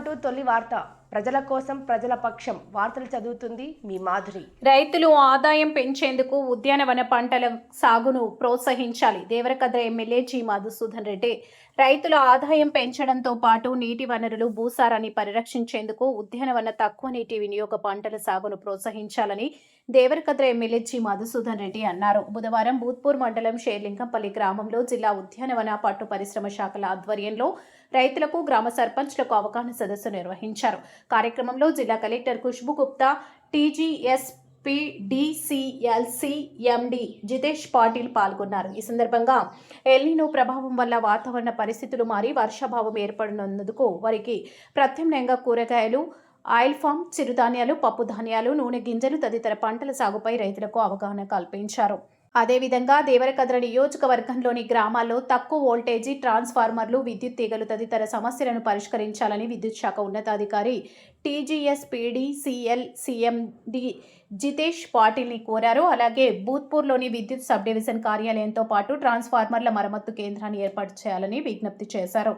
అంటూ తొలి వార్త ప్రజల కోసం ప్రజల పక్షం వార్తలు చదువుతుంది మీ మాధురి. రైతులు ఆదాయం పెంచేందుకు ఉద్యానవన పంటల సాగును ప్రోత్సహించాలి. దేవరకద్ర ఎమ్మెల్యే జి మధుసూదన్ రెడ్డి రైతుల ఆదాయం పెంచడంతో పాటు నీటి వనరులు భూసారాన్ని పరిరక్షించేందుకు ఉద్యానవన తక్కువ నీటి వినియోగ పంటల సాగును ప్రోత్సహించాలని దేవరకద్ర ఎమ్మెల్యే జి మధుసూదన్ రెడ్డి అన్నారు. బుధవారం భూత్పూర్ మండలం షేర్లింగంపల్లి గ్రామంలో జిల్లా ఉద్యానవన పట్టు పరిశ్రమ శాఖల ఆధ్వర్యంలో రైతులకు గ్రామ సర్పంచ్లకు అవగాహన సదస్సు నిర్వహించారు. కార్యక్రమంలో జిల్లా కలెక్టర్ ఖుష్బూ గుప్తా, టీజీఎస్పీడీసీఎల్సీ ఎండీ జితేష్ పాటిల్ పాల్గొన్నారు. ఈ సందర్భంగా ఎల్నినో ప్రభావం వల్ల వాతావరణ పరిస్థితులు మారి వర్షాభావం ఏర్పడినందుకు వారికి ప్రత్యామ్నాయంగా కూరగాయలు, ఆయిల్ ఫామ్, చిరుధాన్యాలు, పప్పు ధాన్యాలు, నూనె గింజలు తదితర పంటల సాగుపై రైతులకు అవగాహన కల్పించారు. అదేవిధంగా దేవరకద్ర నియోజకవర్గంలోని గ్రామాల్లో తక్కువ వోల్టేజీ ట్రాన్స్ఫార్మర్లు, విద్యుత్ తీగలు తదితర సమస్యలను పరిష్కరించాలని విద్యుత్ శాఖ ఉన్నతాధికారి టీజీఎస్పీడీసీఎల్సీఎండీ జితేష్ పాటిల్ని కోరారు. అలాగే భూత్పూర్లోని విద్యుత్ సబ్ డివిజన్ కార్యాలయంతో పాటు ట్రాన్స్ఫార్మర్ల మరమ్మత్తు కేంద్రాన్ని ఏర్పాటు చేయాలని విజ్ఞప్తి చేశారు.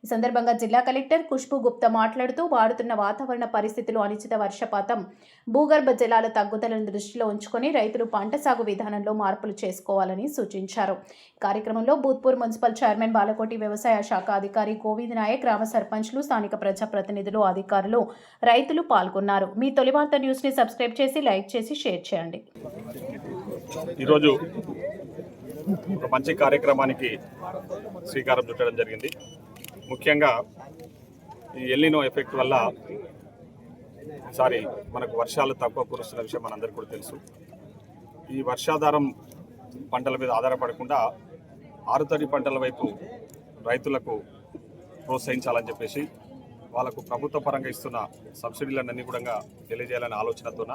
ఈ సందర్భంగా జిల్లా కలెక్టర్ ఖుష్బూ గుప్తా మాట్లాడుతూ మారుతున్న వాతావరణ పరిస్థితులు, అనిశ్చిత వర్షపాతం, భూగర్భ జలాల తగ్గుదలను దృష్టిలో ఉంచుకొని రైతులు పంట సాగు విధానంలో మార్పులు చేసుకోవాలని సూచించారు. కార్యక్రమంలో భూత్పూర్ మున్సిపల్ చైర్మన్ బాలకోటి, వ్యవసాయ శాఖ అధికారి గోవింద్ నాయక్, గ్రామ సర్పంచ్లు, స్థానిక ప్రజాప్రతినిధులు, అధికారులు, రైతులు పాల్గొన్నారు. మీ తొలి వార్త న్యూస్ ని సబ్స్క్రైబ్ చేసి, లైక్ చేసి, షేర్ చేయండి. ఈరోజు ఒక మంచి కార్యక్రమానికి శ్రీకారం చుట్టడం జరిగింది. ముఖ్యంగా ఈ ఎల్నినో ఎఫెక్ట్ వల్ల ఈసారి మనకు వర్షాలు తక్కువ కురుస్తున్న విషయం మనందరికీ కూడా తెలుసు. ఈ వర్షాధారం పంటల మీద ఆధారపడకుండా ఆరుతడి పంటల వైపు రైతులకు ప్రోత్సహించాలని చెప్పేసి వాళ్ళకు ప్రభుత్వ పరంగా ఇస్తున్న సబ్సిడీలన్నీ కూడా తెలియజేయాలనే ఆలోచనతోన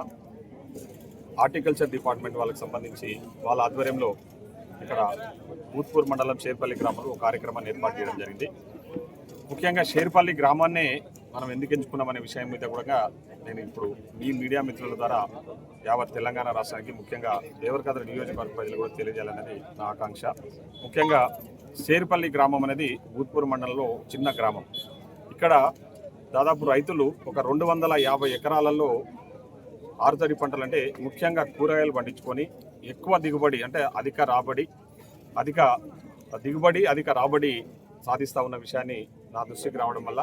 హార్టికల్చర్ డిపార్ట్మెంట్ వాళ్ళకి సంబంధించి వాళ్ళ ఆధ్వర్యంలో ఇక్కడ భూత్పూర్ మండలం షేర్పల్లి గ్రామంలో ఒక కార్యక్రమాన్ని ఏర్పాటు చేయడం జరిగింది. ముఖ్యంగా షేర్పల్లి గ్రామాన్నే మనం ఎందుకు ఎంచుకున్నామనే విషయం మీద కూడా నేను ఇప్పుడు మీ మీడియా మిత్రుల ద్వారా యావత్ తెలంగాణ రాష్ట్రానికి, ముఖ్యంగా దేవరకద్ర నియోజకవర్గ ప్రజలు కూడా తెలియజేయాలనేది నా ఆకాంక్ష. ముఖ్యంగా షేర్పల్లి గ్రామం అనేది భూత్పూర్ మండలంలో చిన్న గ్రామం. ఇక్కడ దాదాపు రైతులు ఒక 250 ఎకరాలలో ఆరుతడి పంటలు అంటే ముఖ్యంగా కూరగాయలు పండించుకొని ఎక్కువ దిగుబడి అంటే అధిక రాబడి సాధిస్తూ ఉన్న విషయాన్ని నా దృష్టికి రావడం వల్ల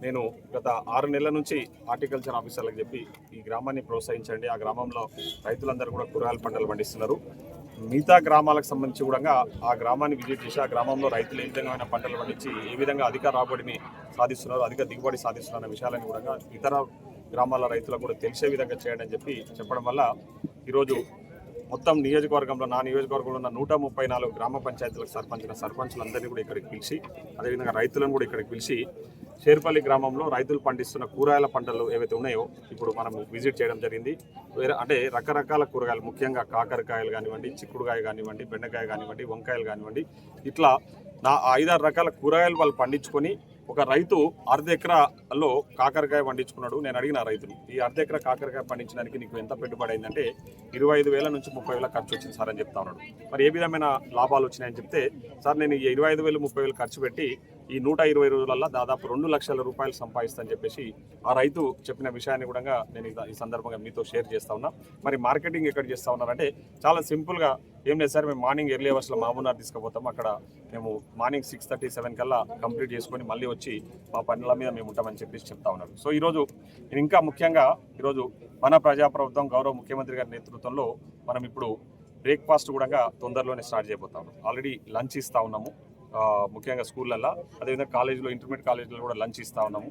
నేను గత 6 నెలల నుంచి హార్టికల్చర్ ఆఫీసర్లకు చెప్పి ఈ గ్రామాన్ని ప్రోత్సహించండి, ఆ గ్రామంలో రైతులందరూ కూడా కూరగాయల పంటలు పండిస్తున్నారు, మిగతా గ్రామాలకు సంబంధించి కూడా ఆ గ్రామాన్ని విజిట్ చేసి ఆ గ్రామంలో రైతులు ఏ విధంగా పంటలు పండించి ఏ విధంగా అధిక రాబడిని సాధిస్తున్నారు, అధిక దిగుబడి సాధిస్తున్నారు అనే విషయాలను కూడా ఇతర గ్రామాల రైతులకు కూడా తెలిసే విధంగా చేయండి అని చెప్పడం వల్ల ఈరోజు మొత్తం నియోజకవర్గంలో, నా నియోజకవర్గంలో ఉన్న 134 గ్రామ పంచాయతీలకు సర్పంచులందరినీ కూడా ఇక్కడికి పిలిచి, అదేవిధంగా రైతులను కూడా ఇక్కడికి పిలిచి షేర్పల్లి గ్రామంలో రైతులు పండిస్తున్న కూరగాయల పంటలు ఏవైతే ఉన్నాయో ఇప్పుడు మనం విజిట్ చేయడం జరిగింది. అంటే రకరకాల కూరగాయలు, ముఖ్యంగా కాకరకాయలు కానివ్వండి, చిక్కుడుకాయ కానివ్వండి, బెండకాయ కానివ్వండి, వంకాయలు కానివ్వండి, ఇట్లా 5-6 రకాల కూరగాయలు వాళ్ళు పండించుకొని ఒక రైతు 1/2 ఎకరాలో కాకరకాయ పండించుకున్నాడు. నేను అడిగిన రైతుని, ఈ 1/2 ఎకరా కాకరకాయ పండించడానికి నీకు ఎంత పెట్టుబడి అయిందంటే 25,000 నుంచి 30,000 ఖర్చు వచ్చింది సార్ అని చెప్తా ఉన్నాడు. మరి ఏ విధమైన లాభాలు వచ్చినాయని చెప్తే, సార్ నేను ఈ 25,000, 30,000 ఖర్చు పెట్టి ఈ 120 రోజులలో దాదాపు 2 లక్షల రూపాయలు సంపాదిస్తానని చెప్పేసి ఆ రైతు చెప్పిన విషయాన్ని కూడా నేను ఈ సందర్భంగా మీతో షేర్ చేస్తా ఉన్నా. మరి మార్కెటింగ్ ఎక్కడ చేస్తూ ఉన్నారంటే చాలా సింపుల్గా ఏం లేదు సార్, మేము మార్నింగ్ ఎర్లీ అవర్స్లో మహబూబ్నగర్ తీసుకుపోతాం, అక్కడ మేము మార్నింగ్ 6:30-7 కల్లా కంప్లీట్ చేసుకొని మళ్ళీ వచ్చి మా పనుల మీద మేము ఉంటామని చెప్పేసి చెప్తా ఉన్నారు. సో ఈరోజు నేను ఇంకా ముఖ్యంగా ఈరోజు మన ప్రజాప్రభుత్వం గౌరవ ముఖ్యమంత్రి గారి నేతృత్వంలో మనం ఇప్పుడు బ్రేక్ఫాస్ట్ కూడా తొందరలోనే స్టార్ట్ చేయబోతాము. ఆల్రెడీ లంచ్ ఇస్తూ ఉన్నాము, ముఖ్యంగా స్కూళ్ళల్లో, అదేవిధంగా కాలేజీలో, ఇంటర్మీడియట్ కాలేజీలో కూడా లంచ్ ఇస్తూ ఉన్నాము,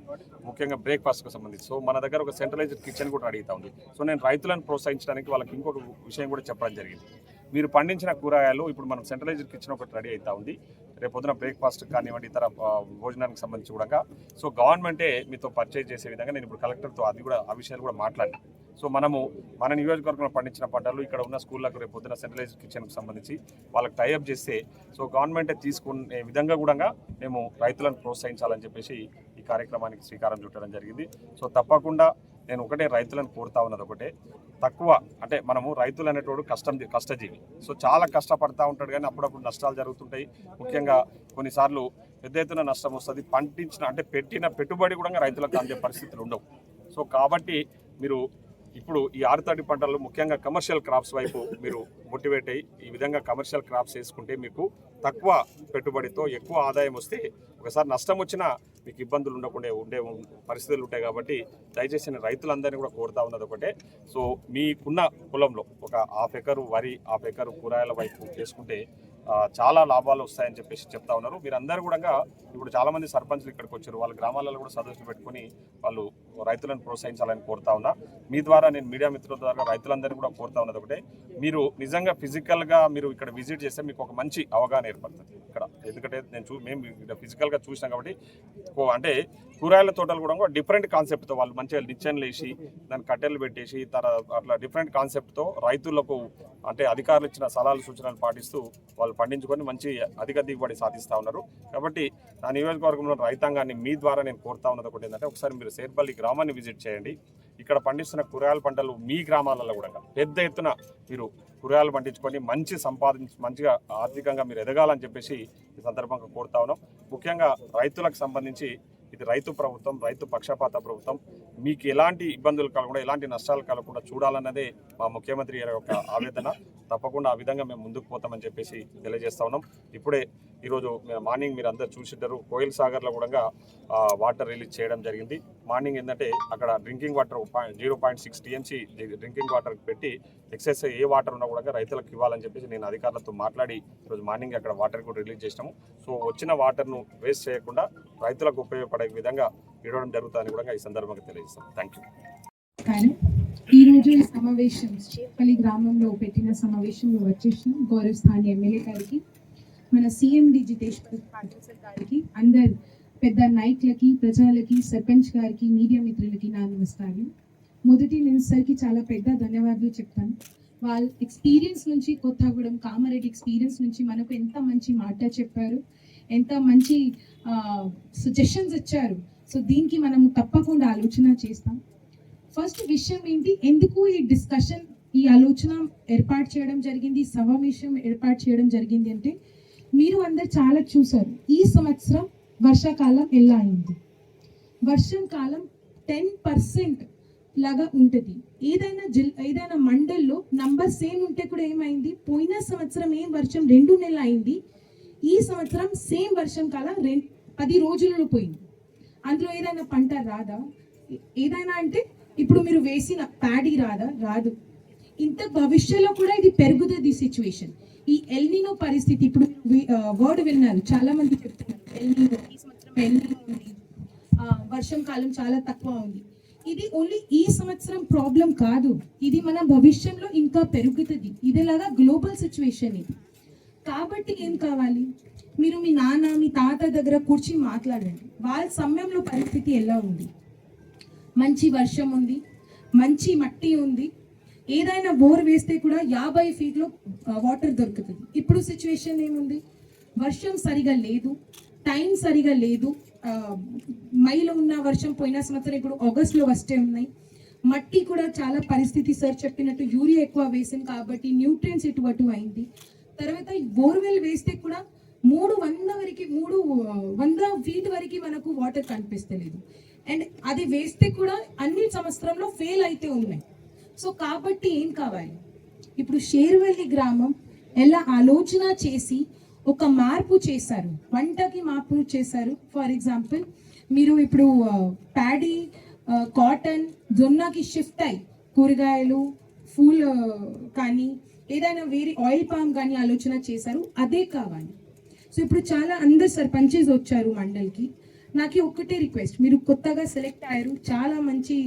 ముఖ్యంగా బ్రేక్ఫాస్ట్కి సంబంధించి. సో మన దగ్గర ఒక సెంట్రలైజ్డ్ కిచెన్ కూడా అడుగుతూ ఉంది. సో నేను రైతులను ప్రోత్సహించడానికి వాళ్ళకి ఇంకొక విషయం కూడా చెప్పడం జరిగింది. మీరు పండించిన కూరగాయలు ఇప్పుడు మనం సెంట్రలైజ్డ్ కిచెన్ ఒకటి రెడీ అవుతూ ఉంది. రేపు పొద్దున బ్రేక్ఫాస్ట్ కానివ్వండి, ఇతర భోజనానికి సంబంధించి కూడా సో గవర్నమెంటే మీతో పర్చేజ్ చేసే విధంగా నేను ఇప్పుడు కలెక్టర్తో ఆ విషయాలు కూడా మాట్లాడి, సో మనము మన నియోజకవర్గంలో పండించిన పంటలు ఇక్కడ ఉన్న స్కూళ్ళకు రేపు పొద్దున సెంట్రలైజ్డ్ కిచెన్కి సంబంధించి వాళ్ళకి టైఅప్ చేస్తే సో గవర్నమెంటే తీసుకునే విధంగా కూడా మేము రైతులను ప్రోత్సహించాలని చెప్పేసి ఈ కార్యక్రమానికి శ్రీకారం చుట్టడం జరిగింది. సో తప్పకుండా నేను ఒకటే రైతులను కోరుతా ఉన్నది ఒకటే, తక్కువ అంటే మనము రైతులు అనేటోడు కష్టజీవి. సో చాలా కష్టపడతా ఉంటాడు, కానీ అప్పుడప్పుడు నష్టాలు జరుగుతుంటాయి. ముఖ్యంగా కొన్నిసార్లు పెద్ద ఎత్తున నష్టం వస్తుంది. పండించిన అంటే పెట్టిన పెట్టుబడి కూడా రైతులకు అందే పరిస్థితులు ఉండవు. సో కాబట్టి మీరు ఇప్పుడు ఈ ఆరుతడి పంటల్లో ముఖ్యంగా కమర్షియల్ క్రాప్స్ వైపు మీరు మోటివేట్ అయ్యి ఈ విధంగా కమర్షియల్ క్రాప్స్ వేసుకుంటే మీకు తక్కువ పెట్టుబడితో ఎక్కువ ఆదాయం వస్తే ఒకసారి నష్టం వచ్చినా మీకు ఇబ్బందులు ఉండకుండా ఉండే పరిస్థితులు ఉంటాయి. కాబట్టి దయచేసి నేను రైతులందరినీ కూడా కోరుతా ఉన్నది ఒకటే, సో మీకున్న పొలంలో ఒక హాఫ్ ఎకరు వరి, హాఫ్ ఎకరు కూరగాయల వైపు చేసుకుంటే చాలా లాభాలు వస్తాయని చెప్పేసి చెప్తా ఉన్నారు. మీరందరూ కూడా ఇప్పుడు చాలామంది సర్పంచ్లు ఇక్కడికి వచ్చారు, వాళ్ళ గ్రామాలలో కూడా సదస్సులు పెట్టుకుని వాళ్ళు రైతులను ప్రోత్సహించాలని కోరుతా ఉన్నా. మీ ద్వారా నేను మీడియా మిత్రుల ద్వారా రైతులందరినీ కూడా కోరుతా ఉన్నది ఒకటే, మీరు నిజంగా ఫిజికల్గా మీరు ఇక్కడ విజిట్ చేస్తే మీకు ఒక మంచి అవగాహన ఏర్పడుతుంది ఇక్కడ. ఎందుకంటే మేము ఇక్కడ ఫిజికల్గా చూసినాం కాబట్టి అంటే కూరగాయల తోటలు కూడా డిఫరెంట్ కాన్సెప్ట్తో వాళ్ళు మంచిగా నిచ్చెనలు వేసి దాన్ని కట్టెలు పెట్టేసి అట్లా డిఫరెంట్ కాన్సెప్ట్తో రైతులకు అంటే అధికారులు ఇచ్చిన సలహాలు సూచనలు పాటిస్తూ వాళ్ళు పండించుకొని మంచి అధిక దిగుబడి సాధిస్తూ ఉన్నారు. కాబట్టి నా నియోజకవర్గంలో రైతాంగాన్ని మీ ద్వారా నేను కోరుతా ఉన్నది ఒకటి ఏంటంటే, ఒకసారి మీరు శేర్పల్లి గ్రామాన్ని విజిట్ చేయండి. ఇక్కడ పండిస్తున్న కూరగాయల పంటలు మీ గ్రామాలలో కూడా పెద్ద ఎత్తున మీరు కూరగాయలు పండించుకొని మంచిగా ఆర్థికంగా మీరు ఎదగాలని చెప్పేసి ఈ సందర్భంగా కోరుతా ఉన్నాం. ముఖ్యంగా రైతులకు సంబంధించి ఇది రైతు ప్రభుత్వం, రైతు పక్షపాత ప్రభుత్వం. మీకు ఎలాంటి ఇబ్బందులు కలగకుండా, ఎలాంటి నష్టాలు కలగకుండా చూడాలన్నదే మా ముఖ్యమంత్రి గారి యొక్క ఆవేదన. తప్పకుండా ఆ విధంగా మేము ముందుకు పోతామని చెప్పేసి తెలియజేస్తా ఉన్నాం. ఇప్పుడే ఈరోజు మార్నింగ్ మీరు అందరు చూసిద్దరు, కోయిల్ సాగర్లో కూడా వాటర్ రిలీజ్ చేయడం జరిగింది. మార్నింగ్ ఏంటంటే అక్కడ drinking water 0.6 TMC drinking water పెట్టి ఎక్సెస్ ఏ వాటర్ ఉన్నా కూడా రైతులకు ఇవ్వాలని చెప్పేసి నేను అధికారులతో మాట్లాడి ఈరోజు మార్నింగ్ అక్కడ వాటర్ కూడా రిలీజ్ చేసినాము. సో వచ్చిన వాటర్ను వేస్ట్ చేయకుండా రైతులకు ఉపయోగపడే విధంగా ఇవ్వడం జరుగుతుందని కూడా ఈ సందర్భంగా తెలియజేస్తాం. Thank you. ఈరోజు ఈ సమావేశం చేపల్లి గ్రామంలో పెట్టిన సమావేశంలో వచ్చేసిన గౌరవ స్థానిక ఎమ్మెల్యే గారికి, మన CMD జితేష్ పాటిల్ సార్ గారికి, అందరు పెద్ద నాయకులకి, ప్రజలకి, సర్పంచ్ గారికి, మీడియా మిత్రులకి నా నమస్కారం. మొదటి నేను సార్కి చాలా పెద్ద ధన్యవాదాలు చెప్తాను. వాళ్ళ ఎక్స్పీరియన్స్ నుంచి, కొత్తగూడెం కామారెడ్డి ఎక్స్పీరియన్స్ నుంచి మనకు ఎంత మంచి మాట చెప్పారు, ఎంత మంచి సజెషన్స్ ఇచ్చారు. సో దీనికి మనం తప్పకుండా ఆలోచన చేస్తాం. ఫస్ట్ విషయం ఏంటి, ఎందుకు ఈ డిస్కషన్, ఈ ఆలోచన ఏర్పాటు చేయడం జరిగింది, ఈ సమావేశం ఏర్పాటు చేయడం జరిగింది అంటే, మీరు అందరు చాలా చూసారు ఈ సంవత్సరం వర్షాకాలం ఎలా అయింది. వర్షం కాలం 10% లాగా ఉంటుంది. ఏదైనా మండల్లో నంబర్ సేమ్ ఉంటే కూడా ఏమైంది, పోయిన సంవత్సరం ఏం వర్షం 2 నెలలు అయింది, ఈ సంవత్సరం సేమ్ వర్షం కాలం 10 రోజులలో పోయింది. అందులో ఏదైనా పంట రాదా? ఏదైనా అంటే ఇప్పుడు మీరు వేసిన ప్యాడీ రాదు. ఇంత భవిష్యత్తులో కూడా ఇది పెరుగుతుంది సిచ్యువేషన్. ఈ ఎల్నినో పరిస్థితి, ఇప్పుడు వర్డ్ విన్నారు, చాలా మంది చెప్తున్నారు ఎల్నినో, ఈ సంవత్సరం ఎల్నినో ఉంది, వర్షం కాలం చాలా తక్కువ ఉంది. ఇది ఓన్లీ ఈ సంవత్సరం ప్రాబ్లం కాదు, ఇది మన భవిష్యత్తులో ఇంకా పెరుగుతుంది. ఇదేలాగా గ్లోబల్ సిచ్యువేషన్ ఇది. కాబట్టి ఏం కావాలి, మీరు మీ నాన్న, మీ తాత దగ్గర కూర్చి మాట్లాడండి, వాళ్ళ సమయంలో పరిస్థితి ఎలా ఉంది. మంచి వర్షం ఉంది, మంచి మట్టి ఉంది, ఏదైనా బోర్ వేస్తే కూడా 50 ఫీట్లో వాటర్ దొరుకుతుంది. ఇప్పుడు సిచ్యువేషన్ ఏముంది, వర్షం సరిగా లేదు, టైం సరిగా లేదు. మైలో ఉన్న వర్షం పోయిన సంవత్సరం ఇప్పుడు ఆగస్ట్లో వస్తే ఉన్నాయి. మట్టి కూడా చాలా పరిస్థితి సార్ చెప్పినట్టు యూరియా ఎక్కువ వేసింది కాబట్టి న్యూట్రియన్స్ ఇటు అయింది. తర్వాత బోర్వెల్ వేస్తే కూడా 300 ఫీట్ వరకు మనకు వాటర్ కనిపిస్తలేదు. అండ్ అది వేస్తే కూడా అన్ని సంవత్సరంలో ఫెయిల్ అయితే ఉన్నాయి. సో కాబట్టి ఏం కావాలి, ఇప్పుడు షేర్వల్లి గ్రామం ఎలా ఆలోచన చేసి ఒక మార్పు చేశారు, వంటకి మార్పు చేశారు. ఫర్ ఎగ్జాంపుల్ మీరు ఇప్పుడు ప్యాడీ, కాటన్, జొన్నకి షిఫ్ట్ అయ్యి కూరగాయలు, ఫూల్ కానీ ఏదైనా వేరే ఆయిల్ పామ్ కానీ ఆలోచన చేశారు. అదే కావాలి. సో ఇప్పుడు చాలా అందరు సర్పంచెస్ వచ్చారు మండల్కి. నాకు ఒకటే రిక్వెస్ట్, మీరు కొత్తగా సెలెక్ట్ అయ్యారు, చాలా మంచి,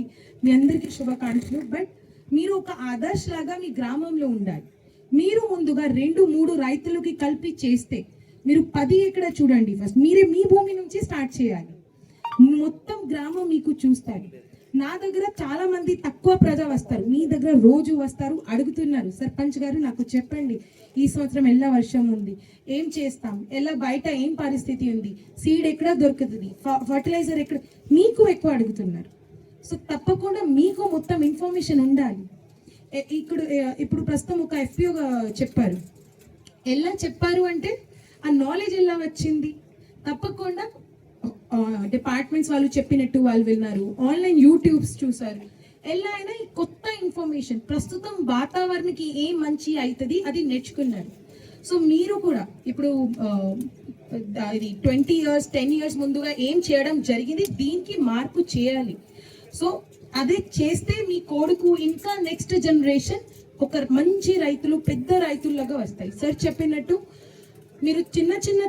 మీ అందరికీ శుభాకాంక్షలు. బట్ మీరు ఒక ఆదర్శ లాగా మీ గ్రామంలో ఉండాలి. మీరు ముందుగా 2-3 రైతులకి కలిపి చేస్తే, మీరు 10 ఎక్కడ చూడండి, ఫస్ట్ మీరే మీ భూమి నుంచి స్టార్ట్ చేయాలి. మొత్తం గ్రామం మీకు చూస్తారు. నా దగ్గర చాలా మంది తక్కువ ప్రజ వస్తారు, మీ దగ్గర రోజు వస్తారు, అడుగుతున్నారు, సర్పంచ్ గారు నాకు చెప్పండి ఈ సంవత్సరం ఎలా వర్షం ఉంది, ఏం చేస్తాం, ఎలా బయట ఏం పరిస్థితి ఉంది, సీడ్ ఎక్కడ దొరుకుతుంది, ఫర్టిలైజర్ ఎక్కడ, మీకు ఎక్కువ అడుగుతున్నారు. సో తప్పకుండా మీకు మొత్తం ఇన్ఫర్మేషన్ ఉండాలి. ఇప్పుడు ప్రస్తుతం ఒక FPO చెప్పారు. ఎలా చెప్పారు అంటే ఆ నాలెడ్జ్ ఎలా వచ్చింది, తప్పకుండా డిపార్ట్మెంట్స్ వాళ్ళు చెప్పినట్టు వాళ్ళు విన్నారు, ఆన్లైన్ యూట్యూబ్స్ చూసారు. ఎలా అయినా ఈ కొత్త ఇన్ఫర్మేషన్ ప్రస్తుతం వాతావరణానికి ఏం మంచి అవుతుంది అది నేర్చుకున్నారు. సో మీరు కూడా ఇప్పుడు ఇది 20 years 10 years ముందుగా ఏం చేయడం జరిగింది, దీనికి మార్పు చేయాలి. సో అదే చేస్తే మీ కొడుకు ఇంకా నెక్స్ట్ జనరేషన్ ఒక మంచి రైతులు, పెద్ద రైతుల్లాగా వస్తాయి. సార్ చెప్పినట్టు మీరు చిన్న చిన్న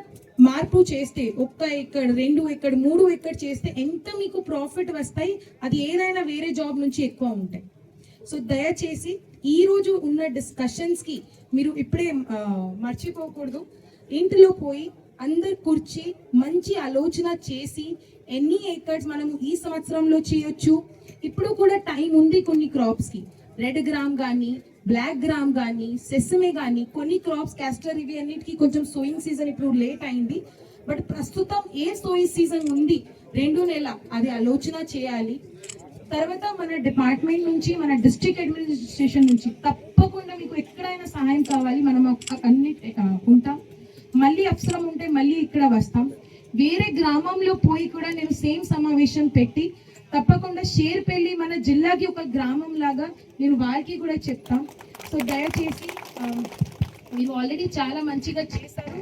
మార్పు చేస్తే 1 ఎకర్ 2 ఎకర్ 3 ఎకర్ చేస్తే ఎంత మీకు ప్రాఫిట్ వస్తాయి, అది ఏదైనా వేరే జాబ్ నుంచి ఎక్కువ ఉంటాయి. సో దయచేసి ఈ రోజు ఉన్న డిస్కషన్స్కి మీరు ఇప్పుడే మర్చిపోకూడదు. ఇంటిలో పోయి అందరు కూర్చి మంచి ఆలోచన చేసి ఎన్ని ఏకర్స్ మనం ఈ సంవత్సరంలో చేయొచ్చు. ఇప్పుడు కూడా టైం ఉంది కొన్ని క్రాప్స్కి, రెడ్ గ్రామ్ కానీ బ్లాక్ గ్రామ్ కానీ సెసమే కానీ కొన్ని క్రాప్స్ క్యాస్టర్ ఇవి అన్నిటికీ కొంచెం సోయింగ్ సీజన్ ఇప్పుడు లేట్ అయింది. బట్ ప్రస్తుతం ఏ సోయింగ్ సీజన్ ఉంది 2 నెలల అది ఆలోచన చేయాలి. తర్వాత మన డిపార్ట్మెంట్ నుంచి, మన డిస్ట్రిక్ట్ అడ్మినిస్ట్రేషన్ నుంచి తప్పకుండా మీకు ఎక్కడైనా సహాయం కావాలి, మనం అన్ని ఉంటాం. మళ్ళీ అవసరం ఉంటే మళ్ళీ ఇక్కడ వస్తాం. వేరే గ్రామంలో పోయి కూడా నేను సేమ్ సమావేశం పెట్టి తప్పకుండా షేర్పల్లి మన జిల్లాకి ఒక గ్రామం లాగా నేను వాళ్ళకి కూడా చెప్తాం. సో దయచేసి మీరు ఆల్రెడీ చాలా మంచిగా చేశారు,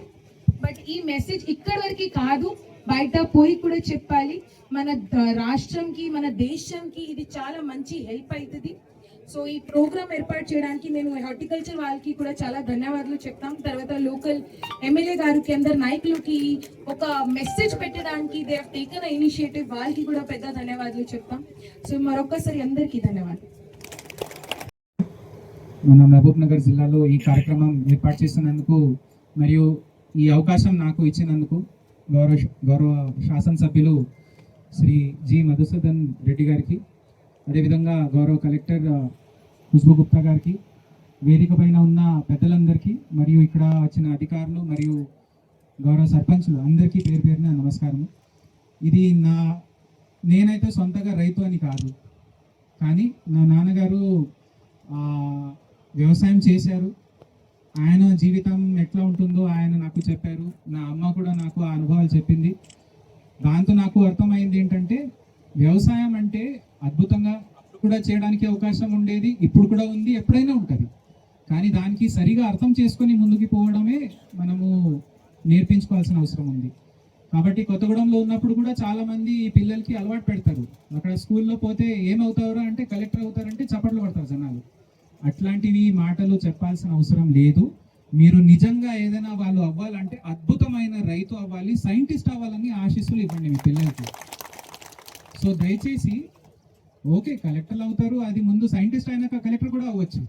బట్ ఈ మెసేజ్ ఇక్కడ వరకు కాదు, బయట పోయి కూడా చెప్పాలి. మన రాష్ట్రంకి, మన దేశంకి ఇది చాలా మంచి హెల్ప్ అవుతుంది. సో ఈ ప్రోగ్రామ్ ఏర్పాటు చేయడానికి నేను హార్టికల్చర్ వాళ్ళకి కూడా చాలా ధన్యవాదాలు చెప్తాం. తర్వాత లోకల్ ఎమ్మెల్యే గారికి, అందరు నాయకులకి ఒక మెసేజ్ పెట్టడానికి దే హావ్ టేకన్ ఇనిషియేటివ్, వాళ్ళకి కూడా పెద్ద ధన్యవాదాలు చెప్తాం. సో మరొకసారి అందరికీ ధన్యవాదాలు. మన మహబూబ్ నగర్ జిల్లాలో ఈ కార్యక్రమం ఏర్పాటు చేసినందుకు మరియు ఈ అవకాశం నాకు ఇచ్చినందుకు గౌరవ శాసనసభ్యులు శ్రీ జి మధుసూదన్ రెడ్డి గారికి, అదేవిధంగా గౌరవ కలెక్టర్ ఖుష్బూ గుప్తా గారికి, వేదిక పైన ఉన్న పెద్దలందరికీ మరియు ఇక్కడ వచ్చిన అధికారులు మరియు గౌరవ సర్పంచులు అందరికీ పేరు పేరున నమస్కారం. ఇది నేనైతే సొంతగా రైతు అని కాదు, కానీ నా నాన్నగారు వ్యవసాయం చేశారు. ఆయన జీవితం ఎట్లా ఉంటుందో ఆయన నాకు చెప్పారు. నా అమ్మ కూడా నాకు ఆ అనుభవాలు చెప్పింది. దాంతో నాకు అర్థమైంది ఏంటంటే వ్యవసాయం అంటే అద్భుతంగా అప్పుడు కూడా చేయడానికి అవకాశం ఉండేది, ఇప్పుడు కూడా ఉంది, ఎప్పుడైనా ఉంటుంది. కానీ దానికి సరిగా అర్థం చేసుకొని ముందుకు పోవడమే మనము నేర్పించుకోవాల్సిన అవసరం ఉంది. కాబట్టి కొత్తగూడెంలో ఉన్నప్పుడు కూడా చాలామంది పిల్లలకి అలవాటు పెడతారు. అక్కడ స్కూల్లో పోతే ఏమవుతారో అంటే కలెక్టర్ అవుతారంటే చప్పట్లు పడతారు జనాలు. అట్లాంటివి మాటలు చెప్పాల్సిన అవసరం లేదు. మీరు నిజంగా ఏదైనా వాళ్ళు అవ్వాలంటే అద్భుతమైన రైతు అవ్వాలి, సైంటిస్ట్ అవ్వాలని ఆశీస్సులు ఇవ్వండి మీ పిల్లలకి. సో దయచేసి ఓకే కలెక్టర్లు అవుతారు, అది ముందు సైంటిస్ట్ అయినాక కలెక్టర్ కూడా అవ్వచ్చు,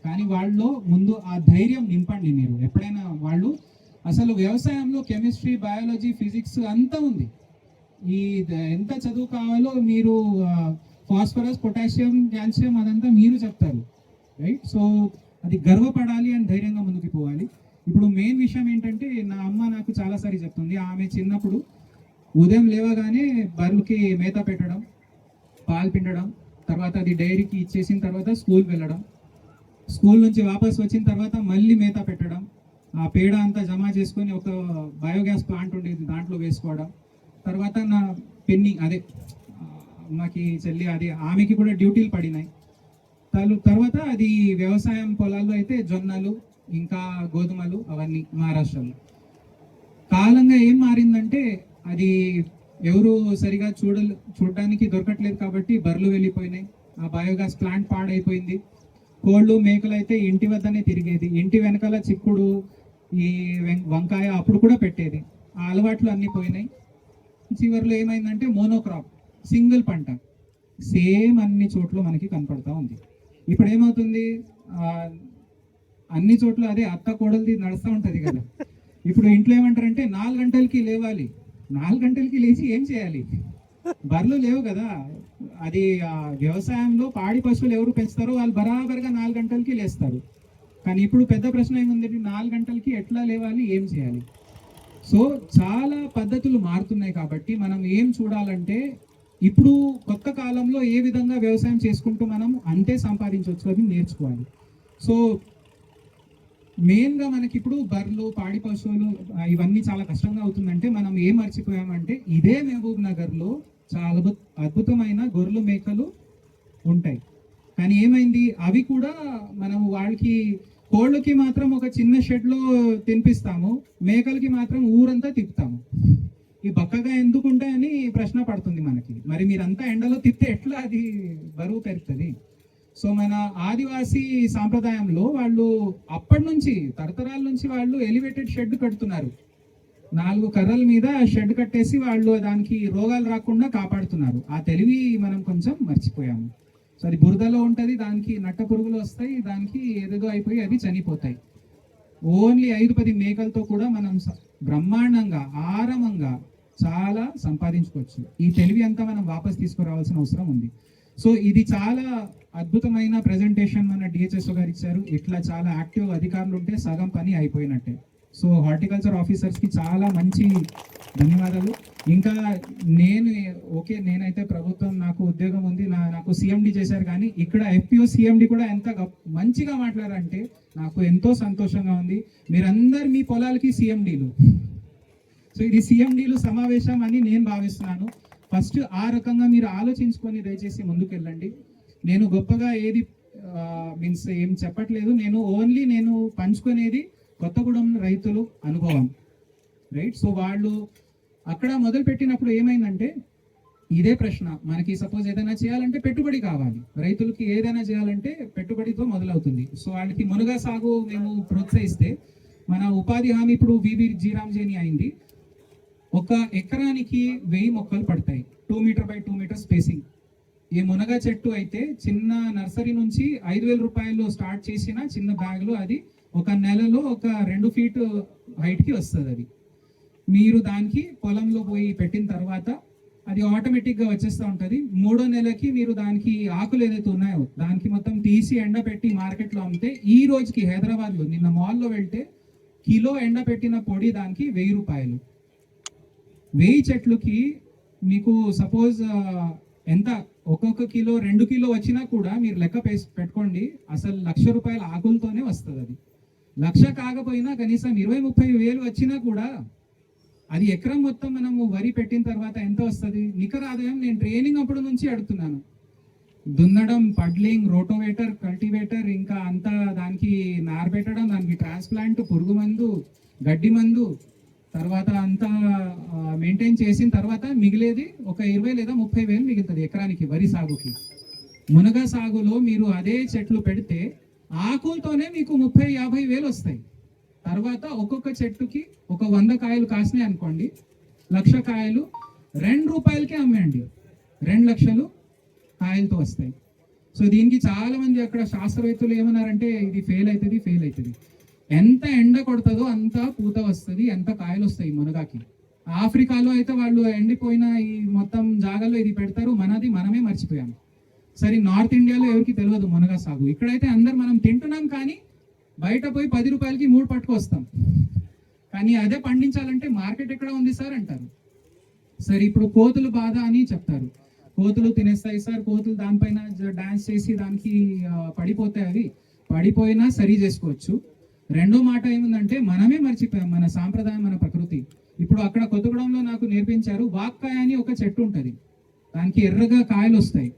కానీ వాళ్ళలో ముందు ఆ ధైర్యం నింపండి. మీరు ఎప్పుడైనా వాళ్ళు అసలు వ్యవసాయంలో కెమిస్ట్రీ, బయాలజీ, ఫిజిక్స్ అంతా ఉంది. ఈ ఎంత చదువు కావాలో మీరు ఫాస్ఫరస్, పొటాషియం, కాల్షియం అదంతా మీరు చెప్తారు, రైట్? సో అది గర్వపడాలి అని ధైర్యంగా ముందుకు పోవాలి. ఇప్పుడు మెయిన్ విషయం ఏంటంటే నా అమ్మ నాకు చాలాసారి చెప్తుంది, ఆమె చిన్నప్పుడు ఉదయం లేవగానే బర్రెలకి మేత పెట్టడం, పాలు పిండడం, తర్వాత అది డైరీకి ఇచ్చేసిన తర్వాత స్కూల్ వెళ్ళడం, స్కూల్ నుంచి వాపస్ వచ్చిన తర్వాత మళ్ళీ మేత పెట్టడం, ఆ పేడ అంతా జమ చేసుకొని ఒక బయోగ్యాస్ ప్లాంట్ ఉండేది దాంట్లో వేసుకోవడం, తర్వాత నా పెన్ని అదే అమ్మకి చెల్లి అది ఆమెకి కూడా డ్యూటీలు పడినాయి. తర్వాత అది వ్యవసాయం పొలాల్లో అయితే జొన్నలు ఇంకా గోధుమలు అవన్నీ మహారాష్ట్రలో. కాలంగా ఏం మారిందంటే అది ఎవరు సరిగా చూడడానికి దొరకట్లేదు కాబట్టి బర్రెలు వెళ్ళిపోయినాయి, ఆ బయోగ్యాస్ ప్లాంట్ పాడైపోయింది. కోళ్ళు మేకలు అయితే ఇంటి వద్దనే తిరిగేది, ఇంటి వెనకాల చిక్కుడు, ఈ వంకాయ అప్పుడు కూడా పెట్టేది. ఆ అలవాట్లు అన్నీ పోయినాయి. చివరిలో ఏమైందంటే మోనోక్రాప్, సింగిల్ పంట సేమ్ అన్ని చోట్ల మనకి కనపడతా ఉంది. ఇప్పుడు ఏమవుతుంది, అన్ని చోట్ల అదే అత్త కోడలిది నడుస్తూ ఉంటుంది కదా. ఇప్పుడు ఇంట్లో ఏమంటారంటే 4 గంటలకి లేవాలి, 4 గంటలకి లేచి ఏం చేయాలి, బర్రెలు లేవు కదా. అది వ్యవసాయంలో పాడి పశువులు ఎవరు పెంచుతారో వాళ్ళు బరాబర్గా 4 గంటలకి లేస్తారు. కానీ ఇప్పుడు పెద్ద ప్రశ్న ఏముంది, 4 గంటలకి ఎట్లా లేవాలి, ఏం చేయాలి? సో చాలా పద్ధతులు మారుతున్నాయి. కాబట్టి మనం ఏం చూడాలంటే ఇప్పుడు కొత్త కాలంలో ఏ విధంగా వ్యవసాయం చేసుకుంటూ మనం అంతే సంపాదించవచ్చు అది నేర్చుకోవాలి. సో మెయిన్గా మనకి ఇప్పుడు బర్రెలు పాడి పశువులు ఇవన్నీ చాలా కష్టంగా అవుతుందంటే మనం ఏం మర్చిపోయామంటే ఇదే మహబూబ్ నగర్లో చాలా అద్భుతమైన గొర్రెలు మేకలు ఉంటాయి. కానీ ఏమైంది, అవి కూడా మనం వాళ్ళకి కోళ్ళకి మాత్రం ఒక చిన్న షెడ్లో తినిపిస్తాము, మేకలకి మాత్రం ఊరంతా తిప్పుతాము. ఈ బక్కగా ఎందుకు ఉంటాయని ప్రశ్న పడుతుంది మనకి. మరి మీరంతా ఎండలో తిప్పితే ఎట్లా అది బరువు పెరుగుతుంది? సో మన ఆదివాసీ సాంప్రదాయంలో వాళ్ళు అప్పటి నుంచి తరతరాల నుంచి వాళ్ళు ఎలివేటెడ్ షెడ్ కడుతున్నారు. 4 కర్రల మీద షెడ్ కట్టేసి వాళ్ళు దానికి రోగాలు రాకుండా కాపాడుతున్నారు. ఆ తెలివి మనం కొంచెం మర్చిపోయాము. సో అది బురదలో ఉంటుంది, దానికి నట్ట పురుగులు వస్తాయి, దానికి ఏదేదో అయిపోయి అది చనిపోతాయి. ఓన్లీ 5-10 మేకలతో కూడా మనం బ్రహ్మాండంగా ఆరామంగా చాలా సంపాదించుకోవచ్చు. ఈ తెలివి అంతా మనం వాపస్ తీసుకురావాల్సిన అవసరం ఉంది. సో ఇది చాలా అద్భుతమైన ప్రెజెంటేషన్ మన డిహెచ్ఎస్ఓ గారు ఇచ్చారు. ఇట్లా చాలా యాక్టివ్ అధికారులు ఉంటే సగం పని అయిపోయినట్టే. సో హార్టికల్చర్ ఆఫీసర్స్కి చాలా మంచి ధన్యవాదాలు. ఇంకా నేనైతే ప్రభుత్వం నాకు ఉద్యోగం ఉంది, నాకు సిఎండి చేశారు, కానీ ఇక్కడ ఎఫ్పిఓ సిఎండి కూడా ఎంత మంచిగా మాట్లాడారంటే నాకు ఎంతో సంతోషంగా ఉంది. మీరందరు మీ పొలాలకి సిఎండీలు. సో ఇది సిఎండీలు సమావేశం అని నేను భావిస్తున్నాను. ఫస్ట్ ఆ రకంగా మీరు ఆలోచించుకొని దయచేసి ముందుకు వెళ్ళండి. నేను గొప్పగా ఏది మీన్స్ ఏం చెప్పట్లేదు, నేను పంచుకునేది కొత్తగూడెం రైతులు అనుభవం, రైట్? సో వాళ్ళు అక్కడ మొదలు పెట్టినప్పుడు ఏమైందంటే ఇదే ప్రశ్న, మనకి సపోజ్ ఏదైనా చేయాలంటే పెట్టుబడి కావాలి, రైతులకి ఏదైనా చేయాలంటే పెట్టుబడితో మొదలవుతుంది. సో వాళ్ళకి మునగ సాగు మేము ప్రోత్సహిస్తే మన ఉపాధి హామీ ఇప్పుడు వివి జీరాంజేని అయింది. 1 ఎకరానికి 1000 మొక్కలు పడతాయి, 2 మీటర్ బై 2 మీటర్ స్పేసింగ్. ఈ మునగ చెట్టు అయితే చిన్న నర్సరీ నుంచి 5000 రూపాయలు స్టార్ట్ చేసిన చిన్న బ్యాగ్లో అది 1 నెలలో 2 ఫీట్ హైట్కి వస్తుంది. అది మీరు దానికి పొలంలో పోయి పెట్టిన తర్వాత అది ఆటోమేటిక్గా వచ్చేస్తూ ఉంటుంది. 3వ నెలకి మీరు దానికి ఆకులు ఏదైతే ఉన్నాయో దానికి మొత్తం తీసి ఎండబెట్టి మార్కెట్లో అమ్మితే ఈ రోజుకి హైదరాబాద్లో నిన్న మాల్లో వెళ్తే కిలో ఎండబెట్టిన పొడి దానికి 1000 రూపాయలు. 1000 చెట్లుకి మీకు సపోజ్ ఎంత ఒక్కొక్క కిలో 2 కిలో వచ్చినా కూడా మీరు లెక్క పెట్టుకోండి, అసలు 1,00,000 రూపాయల ఆకులతోనే వస్తుంది. అది 1,00,000 కాకపోయినా కనీసం 20-30 వేలు వచ్చినా కూడా అది ఎకరం మొత్తం మనము వరి పెట్టిన తర్వాత ఎంత వస్తుంది నికర ఆదాయం? నేను ట్రైనింగ్ అప్పుడు నుంచి అడుగుతున్నాను. దున్నడం, పడ్లింగ్, రోటోవేటర్, కల్టివేటర్, ఇంకా అంతా దానికి నార్ పెట్టడం, దానికి ట్రాన్స్ప్లాంట్, పురుగు మందు, గడ్డి మందు, తర్వాత అంతా మెయింటైన్ చేసిన తర్వాత మిగిలేది ఒక 20 లేదా 30 వేలు మిగులుతుంది ఎకరానికి వరి సాగుకి. మునగ సాగులో మీరు అదే చెట్లు పెడితే ఆకులతోనే మీకు 30-50 వేలు వస్తాయి. తర్వాత ఒక్కొక్క చెట్టుకి 100 కాయలు కాసినాయి అనుకోండి, 1,00,000 కాయలు 2 రూపాయలకే అమ్మేయండి, 2 లక్షలు కాయలతో వస్తాయి. సో దీనికి చాలా మంది అక్కడ శాస్త్రవేత్తలు ఏమన్నారంటే ఇది ఫెయిల్ అవుతుంది. ఎంత ఎండ కొడుతుందో అంత పూత వస్తుంది, ఎంత కాయలు వస్తాయి మునగాకి. ఆఫ్రికాలో అయితే వాళ్ళు ఎండిపోయిన ఈ మొత్తం జాగాలో ఇది పెడతారు, మనమే మర్చిపోయాము. సరే నార్త్ ఇండియాలో ఎవరికి తెలియదు మునగా సాగు. ఇక్కడైతే అందరు మనం తింటున్నాం, కానీ బయట పోయి 10 రూపాయలకి 3 పట్టుకొస్తాం. కానీ అదే పండించాలంటే మార్కెట్ ఎక్కడ ఉంది సార్ అంటారు. సరే ఇప్పుడు కోతులు బాధ అని చెప్తారు, కోతులు తినేస్తాయి సార్, కోతులు దానిపైన డాన్స్ చేసి దానికి పడిపోతాయి. అవి పడిపోయినా సరి చేసుకోవచ్చు. రెండో మాట ఏముందంటే మనమే మర్చిపోయాం మన సాంప్రదాయం, మన ప్రకృతి. ఇప్పుడు అక్కడ కొత్తగూడెంలో నాకు నేర్పించారు, వాక్కాయ అని ఒక చెట్టు ఉంటుంది, దానికి ఎర్రగా కాయలు వస్తాయి,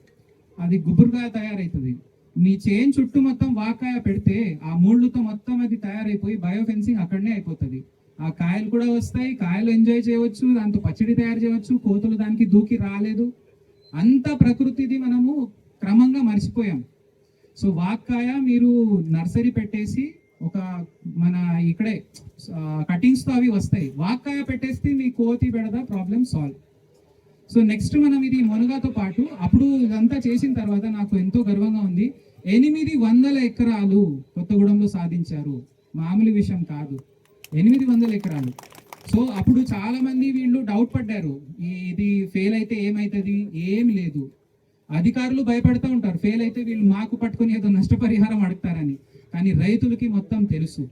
అది గుబురుగా తయారవుతుంది. మీ చేన్ చుట్టూ మొత్తం వాక్కాయ పెడితే ఆ మూళ్ళతో మొత్తం అది తయారైపోయి బయోఫెన్సింగ్ అక్కడనే అయిపోతుంది. ఆ కాయలు కూడా వస్తాయి, కాయలు ఎంజాయ్ చేయవచ్చు, దాంతో పచ్చడి తయారు చేయవచ్చు, కోతులు దానికి దూకి రాలేదు. అంత ప్రకృతిది మనము క్రమంగా మర్చిపోయాం. సో వాక్కాయ మీరు నర్సరీ పెట్టేసి మన ఇక్కడే కటింగ్స్తో అవి వస్తాయి, వాక్కాయ పెట్టేస్తే మీ కోతి బెడద ప్రాబ్లం సాల్వ్. సో నెక్స్ట్ మనం ఇది మునగాతో పాటు అప్పుడు ఇదంతా చేసిన తర్వాత నాకు ఎంతో గర్వంగా ఉంది. 800 ఎకరాలు కొత్తగూడెంలో సాధించారు, మామూలు విషయం కాదు, 800 ఎకరాలు. సో అప్పుడు చాలా మంది వీళ్ళు డౌట్ పడ్డారు, ఇది ఫెయిల్ అయితే ఏమవుతుంది? ఏమి లేదు. అధికారులు భయపడుతూ ఉంటారు, ఫెయిల్ అయితే వీళ్ళు మాకు పట్టుకుని ఏదో నష్టపరిహారం అడుగుతారని. కానీ రైతులకి మొత్తం తెలుసు,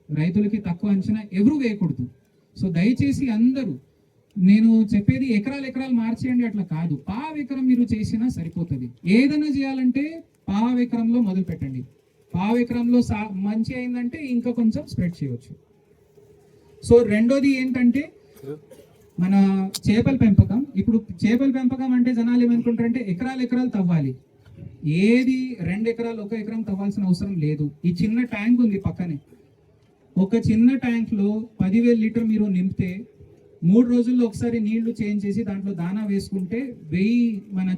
రైతులకి తక్కువ అంచనా ఎవరు వేయకూడదు. సో దయచేసి అందరూ, నేను చెప్పేది ఎకరాలు మార్చేయండి అట్లా కాదు, పావు ఎకరం మీరు చేసినా సరిపోతుంది. ఏదైనా చేయాలంటే పావు ఎకరంలో మొదలు పెట్టండి. పావు ఎకరంలో మంచి అయిందంటే ఇంకా కొంచెం స్ప్రెడ్ చేయవచ్చు. సో రెండోది ఏంటంటే మన చేపల పెంపకం. ఇప్పుడు చేపల పెంపకం అంటే జనాలు ఏమనుకుంటారంటే ఎకరాలు తవ్వాలి. ఏది 2 ఎకరాలు 1 ఎకరం తవ్వాల్సిన అవసరం లేదు. ఈ చిన్న ట్యాంక్ ఉంది పక్కనే, ఒక చిన్న ట్యాంక్లో 10,000 లీటర్ మీరు నింపితే 3 రోజుల్లో ఒకసారి నీళ్లు చేంజ్ చేసి దాంట్లో దానా వేసుకుంటే 1000 మన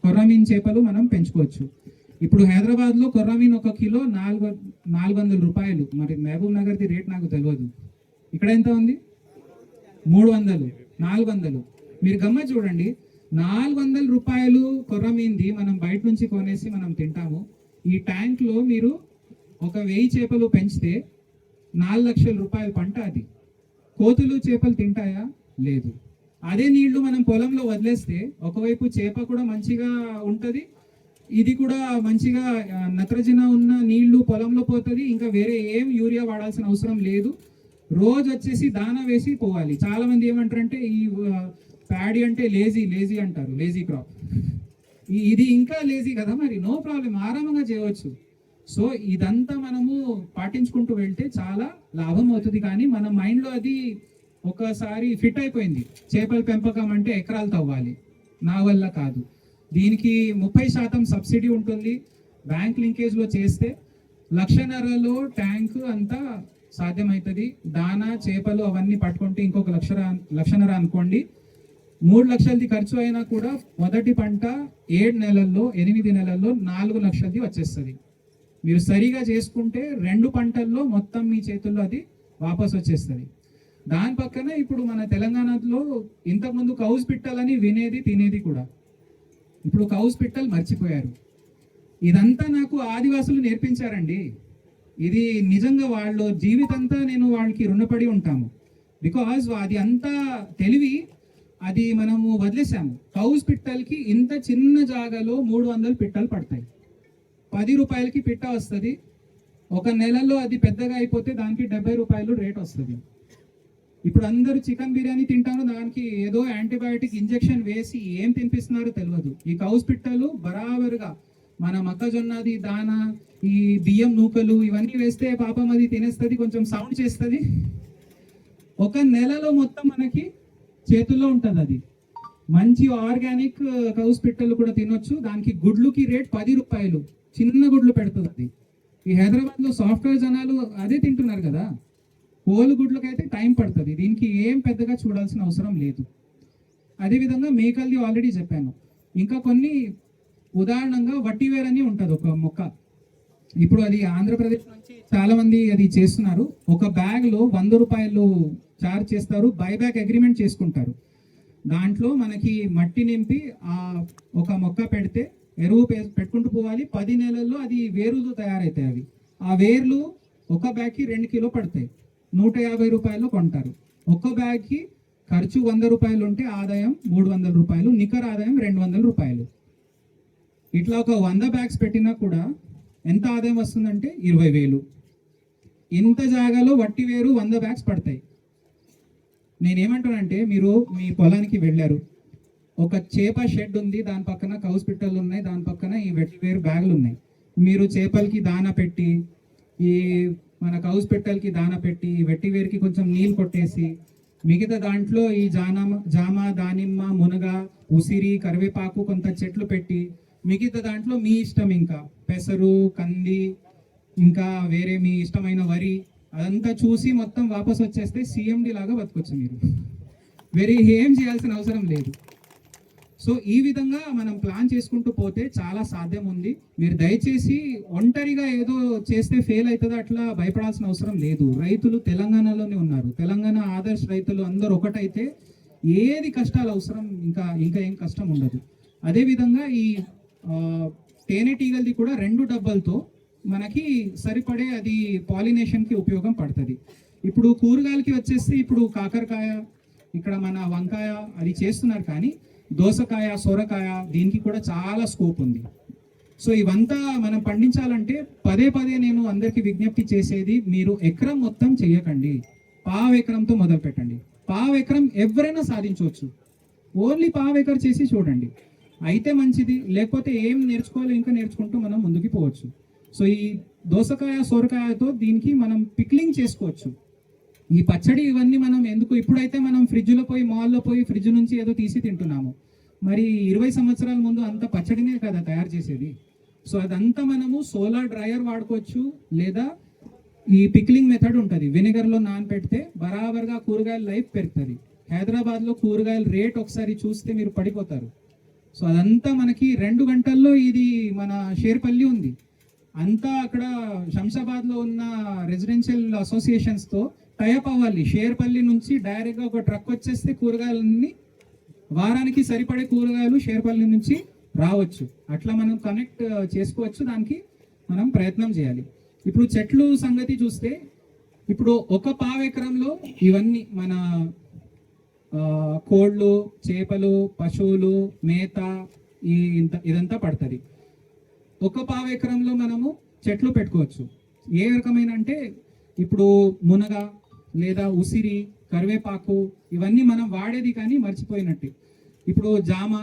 కొర్రమీన్ చేపలు మనం పెంచుకోవచ్చు. ఇప్పుడు హైదరాబాద్లో కొర్రమీన్ 1 కిలో 400 రూపాయలు. మరి మహబూబ్ నగర్ది రేట్ నాకు తెలియదు. ఇక్కడ ఎంత ఉంది? 300, 400. మీరు గమ్మత్ చూడండి, 400 రూపాయలు కొర్రమీన్ది మనం బయట నుంచి కొనేసి మనం తింటాము. ఈ ట్యాంక్లో మీరు ఒక 1000 చేపలు పెంచితే 4 లక్షల రూపాయల పంట. అది కోతులు చేపలు తింటాయా? లేదు. అదే నీళ్లు మనం పొలంలో వదిలేస్తే ఒకవైపు చేప కూడా మంచిగా ఉంటుంది, ఇది కూడా మంచిగా నత్రజన ఉన్న నీళ్లు పొలంలో పోతుంది. ఇంకా వేరే ఏం యూరియా వాడాల్సిన అవసరం లేదు. రోజు వచ్చేసి దానా వేసి పోవాలి. చాలా మంది ఏమంటారంటే ఈ ప్యాడీ అంటే లేజీ అంటారు, లేజీ క్రాప్. ఇది ఇంకా లేజీ కదా, మరి నో ప్రాబ్లం, ఆరామంగా చేయవచ్చు. సో ఇదంతా మనము పాటించుకుంటూ వెళ్తే చాలా లాభం అవుతుంది. కానీ మన మైండ్లో అది ఒకసారి ఫిట్ అయిపోయింది, చేపల పెంపకం అంటే ఎకరాలు తవ్వాలి, నా వల్ల కాదు. దీనికి 30% సబ్సిడీ ఉంటుంది. బ్యాంక్ లింకేజ్లో చేస్తే 1,50,000లో ట్యాంక్ అంతా సాధ్యమవుతుంది. దానా చేపలు అవన్నీ పట్టుకుంటే ఇంకొక 1,50,000 అనుకోండి. 3 లక్షలది ఖర్చు అయినా కూడా మొదటి పంట 7 నెలల్లో 8 నెలల్లో 4 లక్షలది వచ్చేస్తుంది. మీరు సరిగా చేసుకుంటే 2 పంటల్లో మొత్తం మీ చేతుల్లో అది వాపస్ వచ్చేస్తుంది. దాని పక్కన ఇప్పుడు మన తెలంగాణలో ఇంతకుముందు కౌస్ పిట్టలని వినేది తినేది కూడా, ఇప్పుడు కౌస్ పిట్టలు మర్చిపోయారు. ఇదంతా నాకు ఆదివాసులు నేర్పించారండి. ఇది నిజంగా వాళ్ళ జీవితంతా నేను వాళ్ళకి రుణపడి ఉంటాము. బికాజ్ అది అంతా తెలివి అది మనము వదిలేసాము. కౌస్ పిట్టలకి ఇంత చిన్న జాగాలో 300 పిట్టలు పడతాయి. 10 రూపాయలకి పిట్ట వస్తుంది. 1 నెలలో అది పెద్దగా అయిపోతే దానికి 70 రూపాయలు రేట్ వస్తుంది. ఇప్పుడు అందరూ చికెన్ బిర్యానీ తింటారు, దానికి ఏదో యాంటీబయాటిక్ ఇంజెక్షన్ వేసి ఏం తినిపిస్తున్నారో తెలియదు. ఈ కౌస్ పిట్టలు బరాబరుగా మన మొక్కజొన్నది దానా, ఈ బియ్యం నూకలు ఇవన్నీ వేస్తే పాపం అది తినేస్తుంది, కొంచెం సౌండ్ చేస్తుంది. 1 నెలలో మొత్తం మనకి చేతుల్లో ఉంటుంది. అది మంచి ఆర్గానిక్ కౌస్ పిట్టలు కూడా తినొచ్చు. దానికి గుడ్లుకి రేట్ 10 రూపాయలు, చిన్న గుడ్లు పెడుతుంది అది. ఈ హైదరాబాద్లో సాఫ్ట్వేర్ జనాలు అదే తింటున్నారు కదా. కోలు గుడ్లకైతే టైం పడుతుంది, దీనికి ఏం పెద్దగా చూడాల్సిన అవసరం లేదు. అదేవిధంగా మేకల్ది ఆల్రెడీ చెప్పాను. ఇంకా కొన్ని ఉదాహరణంగా వట్టివేర్ అని ఉంటుంది ఒక మొక్క. ఇప్పుడు అది ఆంధ్రప్రదేశ్ నుంచి చాలా మంది అది చేస్తున్నారు. ఒక బ్యాగ్లో 100 రూపాయలు చార్జ్ చేస్తారు, బైబ్యాక్ అగ్రిమెంట్ చేసుకుంటారు. దాంట్లో మనకి మట్టి నింపి ఒక మొక్క పెడితే ఎరువు పెట్టుకుంటూ పోవాలి. 10 నెలల్లో అది వేరులు తయారవుతాయి. అవి ఆ వేర్లు ఒక బ్యాగ్కి 2 కిలో పడతాయి. 150 రూపాయలు కొంటారు. ఒక్క బ్యాగ్కి ఖర్చు 100 రూపాయలు ఉంటే ఆదాయం 300 రూపాయలు, నికర ఆదాయం 200 రూపాయలు. ఇట్లా ఒక 100 బ్యాగ్స్ పెట్టినా కూడా ఎంత ఆదాయం వస్తుందంటే 20,000. ఇంత జాగాలో వట్టి వేరు 100 బ్యాగ్స్ పడతాయి. నేనేమంటానంటే, మీరు మీ పొలానికి వెళ్ళారు, ఒక చేప షెడ్ ఉంది, దాని పక్కన కౌస్ పిట్టలు ఉన్నాయి, దాని పక్కన ఈ వట్టి వేరు బ్యాగులు ఉన్నాయి. మీరు చేపలకి దానా పెట్టి, ఈ మన కౌస్ పిట్టలకి దానా పెట్టి, వెట్టి వేరుకి కొంచెం నీళ్ళు కొట్టేసి, మిగతా దాంట్లో ఈ జామ, దానిమ్మ, మునగ, ఉసిరి, కరివేపాకు కొంత చెట్లు పెట్టి, మిగతా దాంట్లో మీ ఇష్టం ఇంకా పెసరు, కంది, ఇంకా వేరే మీ ఇష్టమైన వరి అదంతా చూసి మొత్తం వాపస్ వచ్చేస్తే CMD లాగా బతకొచ్చు మీరు. వేరే ఏం చేయాల్సిన అవసరం లేదు. సో ఈ విధంగా మనం ప్లాన్ చేసుకుంటూ పోతే చాలా సాధ్యం ఉంది. మీరు దయచేసి ఒంటరిగా ఏదో చేస్తే ఫెయిల్ అవుతుందో అట్లా భయపడాల్సిన అవసరం లేదు. రైతులు తెలంగాణలోనే ఉన్నారు. తెలంగాణ ఆదర్శ రైతులు అందరూ ఒకటైతే ఏది కష్టాలు అవసరం ఇంకా ఏం కష్టం ఉండదు. అదేవిధంగా ఈ తేనెటీగలది కూడా 2 డబ్బాలతో మనకి సరిపడే అది పాలినేషన్కి ఉపయోగం పడుతుంది. ఇప్పుడు కూరగాయలకి వచ్చేసి ఇప్పుడు కాకరకాయ, ఇక్కడ మన వంకాయ అది చేస్తున్నారు, కానీ దోసకాయ, సొరకాయ దీనికి కూడా చాలా స్కోప్ ఉంది. సో ఇవంతా మనం పండించాలంటే పదే నేను అందరికీ విజ్ఞప్తి చేసేది, మీరు ఎకరం మొత్తం చేయకండి, పావు ఎకరంతో మొదలు పెట్టండి. పావు ఎకరం ఎవరైనా సాధించవచ్చు. ఓన్లీ పావు ఎకర్ చేసి చూడండి, అయితే మంచిది. లేకపోతే ఏం నేర్చుకోవాలో ఇంకా నేర్చుకుంటూ మనం ముందుకు పోవచ్చు. సో ఈ దోసకాయ సొరకాయతో దీనికి మనం పిక్లింగ్ చేసుకోవచ్చు. ఈ పచ్చడి ఇవన్నీ మనం ఎందుకు, ఇప్పుడైతే మనం ఫ్రిడ్జ్లో పోయి మాల్లో పోయి ఫ్రిడ్జ్ నుంచి ఏదో తీసి తింటున్నాము. మరి 20 సంవత్సరాల ముందు అంత పచ్చడినే కదా తయారు చేసేది. సో అదంతా మనము సోలార్ డ్రైయర్ వాడుకోవచ్చు, లేదా ఈ పిక్లింగ్ మెథడ్ ఉంటుంది. విnegarలో నానబెడితే బరాబర్గా కూరగాయల లైఫ్ పెరుగుతుంది. హైదరాబాద్లో కూరగాయల రేట్ ఒకసారి చూస్తే మీరు పడిపోతారు. సో అదంతా మనకి 2 గంటల్లో ఇది మన షేర్పల్లి ఉంది. అంతా అక్కడ శంషాబాద్లో ఉన్న రెసిడెన్షియల్ అసోసియేషన్స్తో టైఅప్ అవ్వాలి. షేర్పల్లి నుంచి డైరెక్ట్గా ఒక ట్రక్ వచ్చేస్తే కూరగాయలన్నీ వారానికి సరిపడే కూరగాయలు షేర్పల్లి నుంచి రావచ్చు. అట్లా మనం కనెక్ట్ చేసుకోవచ్చు. దానికి మనం ప్రయత్నం చేయాలి. ఇప్పుడు చెట్లు సంగతి చూస్తే ఇప్పుడు ఒక పావెకరంలో ఇవన్నీ మన కోళ్ళు, చేపలు, పశువులు, మేత ఇదంతా పడుతుంది. ఒక పావెకరంలో మనము చెట్లు పెట్టుకోవచ్చు. ఏ రకమైన అంటే ఇప్పుడు మునగ లేదా ఉసిరి, కరివేపాకు ఇవన్నీ మనం వాడేది కానీ మర్చిపోయినట్టు. ఇప్పుడు జామ,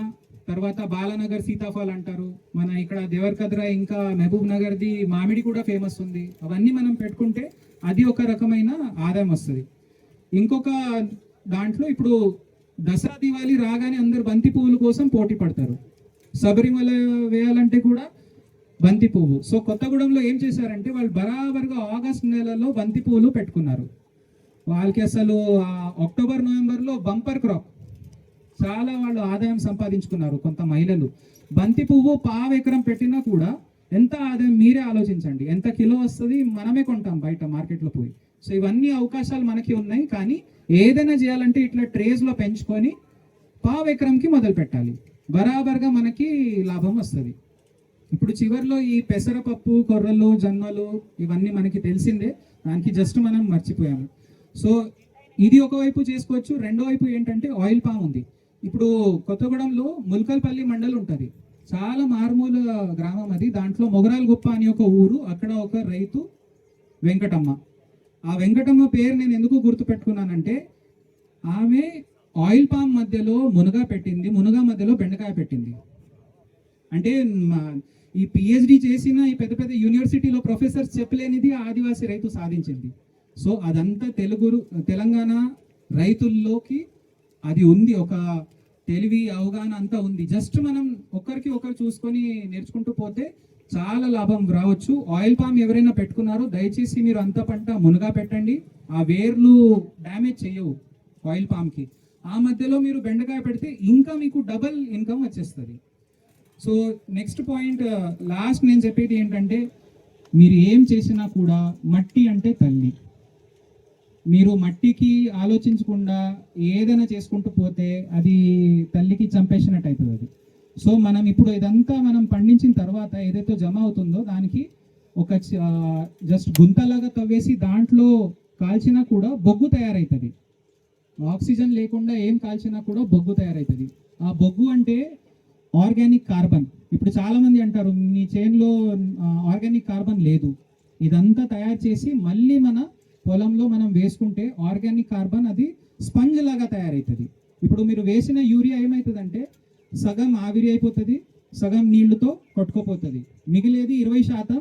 తర్వాత బాలానగర్ సీతాఫల్ అంటారు. మన ఇక్కడ దేవరకద్ర ఇంకా మహబూబ్ నగర్ది మామిడి కూడా ఫేమస్ ఉంది. అవన్నీ మనం పెట్టుకుంటే అది ఒక రకమైన ఆదాయం వస్తుంది. ఇంకొక దాంట్లో ఇప్పుడు దసరా దివాళీ రాగానే అందరు బంతి పువ్వుల కోసం పోటీ పడతారు. శబరిమల వేయాలంటే కూడా బంతి పువ్వు. సో కొత్తగూడెంలో ఏం చేశారంటే వాళ్ళు బరాబర్గా ఆగస్ట్ నెలలో బంతి పువ్వులు పెట్టుకున్నారు. వాళ్ళకి అసలు అక్టోబర్ నవంబర్లో బంపర్ క్రాప్, చాలా వాళ్ళు ఆదాయం సంపాదించుకున్నారు. కొంత మహిళలు బంతి పువ్వు పావెకరం పెట్టినా కూడా ఎంత ఆదాయం మీరే ఆలోచించండి. ఎంత కిలో వస్తుంది, మనమే కొంటాం బయట మార్కెట్లో పోయి. సో ఇవన్నీ అవకాశాలు మనకి ఉన్నాయి. కానీ ఏదైనా చేయాలంటే ఇట్లా ట్రేస్లో పెంచుకొని పావెకరంకి మొదలు పెట్టాలి. బరాబర్గా మనకి లాభం వస్తుంది. ఇప్పుడు చివరిలో ఈ పెసరపప్పు, కొర్రలు, జొన్నలు ఇవన్నీ మనకి తెలిసిందే. దానికి జస్ట్ మనం మర్చిపోయాము. సో ఇది ఒకవైపు చేసుకోవచ్చు. రెండో వైపు ఏంటంటే ఆయిల్ పామ్ ఉంది. ఇప్పుడు కొత్తగూడెంలో ముల్కల్పల్లి మండల్ ఉంటుంది. చాలా మారుమూల గ్రామం అది. దాంట్లో మొగరాల్ గుప్ప అని ఒక ఊరు. అక్కడ ఒక రైతు వెంకటమ్మ. ఆ వెంకటమ్మ పేరు నేను ఎందుకు గుర్తుపెట్టుకున్నానంటే ఆమె ఆయిల్ పామ్ మధ్యలో మునగ పెట్టింది, మునగ మధ్యలో బెండకాయ పెట్టింది. అంటే ఈ పిహెచ్డి చేసిన ఈ పెద్ద పెద్ద యూనివర్సిటీలో ప్రొఫెసర్స్ చెప్పలేనిది ఆదివాసీ రైతు సాధించింది. సో అదంతా తెలంగాణ రైతుల్లోకి అది ఉంది. ఒక తెలివి, అవగాహన అంతా ఉంది. జస్ట్ మనం ఒకరికి ఒకరు చూసుకొని నేర్చుకుంటూ పోతే చాలా లాభం రావచ్చు. ఆయిల్ పామ్ ఎవరైనా పెట్టుకున్నారో దయచేసి మీరు అంత పంట మునగా పెట్టండి. ఆ వేర్లు డ్యామేజ్ చేయవు ఆయిల్ పామ్కి. ఆ మధ్యలో మీరు బెండకాయ పెడితే ఇంకా మీకు డబల్ ఇన్కమ్ వచ్చేస్తుంది. సో నెక్స్ట్ పాయింట్, లాస్ట్ నేను చెప్పేది ఏంటంటే మీరు ఏం చేసినా కూడా మట్టి అంటే తల్లి. మీరు మట్టికి ఆలోచించకుండా ఏదైనా చేసుకుంటూ పోతే అది తల్లికి చంపేసినట్టు అవుతుంది అది. సో మనం ఇప్పుడు ఇదంతా మనం పండించిన తర్వాత ఏదైతే జమ అవుతుందో దానికి ఒక జస్ట్ గుంతలాగా తవ్వేసి దాంట్లో కాల్చినా కూడా బొగ్గు తయారవుతుంది. ఆక్సిజన్ లేకుండా ఏం కాల్చినా కూడా బొగ్గు తయారవుతుంది. ఆ బొగ్గు అంటే ఆర్గానిక్ కార్బన్. ఇప్పుడు చాలామంది అంటారు మీ చేనులో ఆర్గానిక్ కార్బన్ లేదు. ఇదంతా తయారు చేసి మళ్ళీ మన పొలంలో మనం వేసుకుంటే ఆర్గానిక్ కార్బన్ అది స్పంజ్ లాగా తయారవుతుంది. ఇప్పుడు మీరు వేసిన యూరియా ఏమవుతుందంటే సగం ఆవిరి అయిపోతుంది, సగం నీళ్లతో కొట్టుకోపోతుంది. మిగిలేది 20%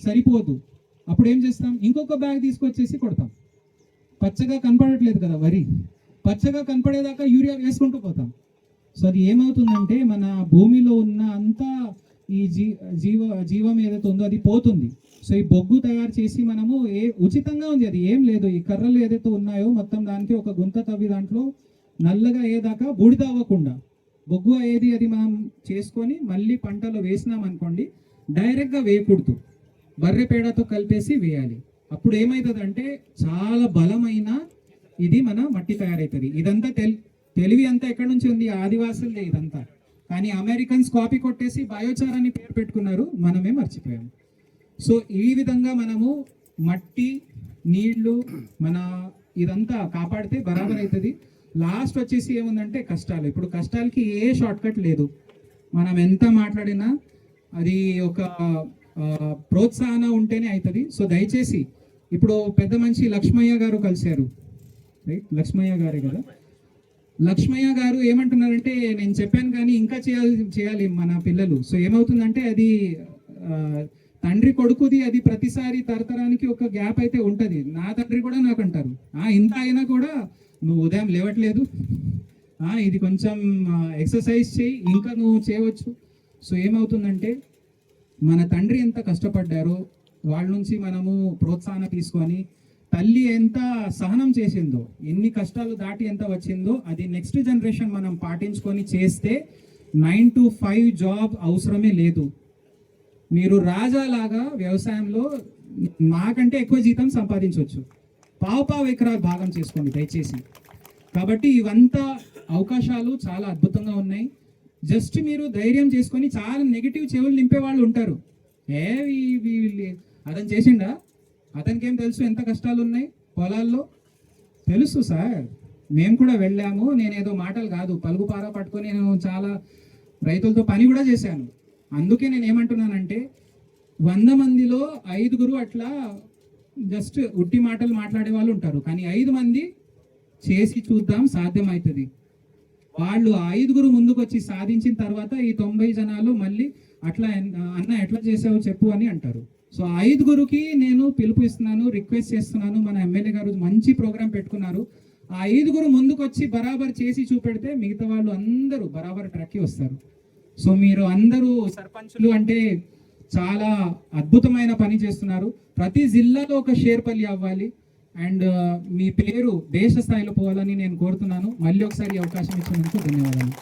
సరిపోదు. అప్పుడు ఏం చేస్తాం, ఇంకొక బ్యాగ్ తీసుకొచ్చేసి కొడతాం. పచ్చగా కనపడట్లేదు కదా వరి, పచ్చగా కనపడేదాకా యూరియా వేసుకుంటూ పోతాం. సో అది ఏమవుతుందంటే మన భూమిలో ఉన్న అంతా ఈ జీవం ఏదైతే ఉందో అది పోతుంది. సో ఈ బొగ్గు తయారు చేసి మనము ఉచితంగా ఉంది, అది ఏం లేదు. ఈ కర్రలు ఏదైతే ఉన్నాయో మొత్తం దానికి ఒక గుంత తవ్వి దాంట్లో నల్లగా అయ్యేదాకా బూడిద అవ్వకుండా బొగ్గు అయ్యేది అది మనం చేసుకొని మళ్ళీ పంటలో వేసినాం అనుకోండి, డైరెక్ట్గా వేయకూడదు, బర్రె పేడతో కలిపేసి వేయాలి. అప్పుడు ఏమవుతుందంటే చాలా బలమైన ఇది మన మట్టి తయారవుతుంది. ఇదంతా తెలివి అంతా ఎక్కడి నుంచి ఉంది, ఆదివాసులదే ఇదంతా. కానీ అమెరికన్స్ కాపీ కొట్టేసి బయోచార్ అని పేరు పెట్టుకున్నారు, మనమే మర్చిపోయాము. సో ఈ విధంగా మనము మట్టి, నీళ్లు, మన ఇదంతా కాపాడితే బరాబర్ అవుతుంది. లాస్ట్ వచ్చేసి ఏముందంటే కష్టాలు. ఇప్పుడు కష్టాలకి ఏ షార్ట్ కట్ లేదు. మనం ఎంత మాట్లాడినా అది ఒక ప్రోత్సాహన ఉంటేనే అవుతుంది. సో దయచేసి ఇప్పుడు పెద్ద మనిషి లక్ష్మయ్య గారు కలిశారు, రైట్? లక్ష్మయ్య గారే కదా. లక్ష్మయ్య గారు ఏమంటున్నారంటే నేను చెప్పాను కానీ ఇంకా చేయాలి మన పిల్లలు. సో ఏమవుతుందంటే అది తండ్రి కొడుకుది అది ప్రతిసారి తరతరానికి ఒక గ్యాప్ అయితే ఉంటుంది. నా తండ్రి కూడా నాకు అంటారు, ఇంత అయినా కూడా నువ్వు ఉదయం లేవట్లేదు, ఇది కొంచెం ఎక్సర్సైజ్ చేయి, ఇంకా నువ్వు చేయవచ్చు. సో ఏమవుతుందంటే మన తండ్రి ఎంత కష్టపడ్డారో వాళ్ళ నుంచి మనము ప్రోత్సాహం తీసుకొని, తల్లి ఎంత సహనం చేసిందో, ఎన్ని కష్టాలు దాటి ఎంత వచ్చిందో అది నెక్స్ట్ జనరేషన్ మనం పాటించుకొని చేస్తే 9 to 5 జాబ్ అవసరమే లేదు. మీరు రాజాలాగా వ్యవసాయంలో నాకంటే ఎక్కువ జీతం సంపాదించవచ్చు. పావు ఎకరాలు భాగం చేసుకోండి దయచేసి. కాబట్టి ఇవంతా అవకాశాలు చాలా అద్భుతంగా ఉన్నాయి. జస్ట్ మీరు ధైర్యం చేసుకొని, చాలా నెగిటివ్ చెవులు నింపే వాళ్ళు ఉంటారు. అతను చేసిండా, అతనికి ఏం తెలుసు ఎంత కష్టాలు ఉన్నాయి పొలాల్లో. తెలుసు సార్, మేము కూడా వెళ్ళాము. నేనేదో మాటలు కాదు, పలుగుపార పట్టుకొని నేను చాలా రైతులతో పని కూడా చేశాను. అందుకే నేను ఏమంటున్నానంటే 100 మందిలో 5 అట్లా జస్ట్ ఉట్టి మాటలు మాట్లాడే వాళ్ళు ఉంటారు, కానీ 5 మంది చేసి చూద్దాం సాధ్యమవుతుంది. వాళ్ళు 5 ముందుకు వచ్చి సాధించిన తర్వాత ఈ 90 జనాలు మళ్ళీ అట్లా అన్న ఎట్లా చేసావు చెప్పు అని అంటారు. సో 5కి నేను పిలుపు ఇస్తున్నాను, రిక్వెస్ట్ చేస్తున్నాను. మన ఎమ్మెల్యే గారు మంచి ప్రోగ్రాం పెట్టుకున్నారు. ఆ 5 ముందుకు వచ్చి బరాబర్ చేసి చూపెడితే మిగతా వాళ్ళు అందరూ బరాబర్ ట్రక్కి వస్తారు. సో మీరు అందరూ సర్పంచులు అంటే చాలా అద్భుతమైన పని చేస్తున్నారు. ప్రతి జిల్లాలో ఒక షేర్పల్లి అవ్వాలి అండ్ మీ పేరు దేశ స్థాయిలో పోవాలని నేను కోరుతున్నాను. మళ్ళీ ఒకసారి అవకాశం ఇచ్చినందుకు ధన్యవాదాలు.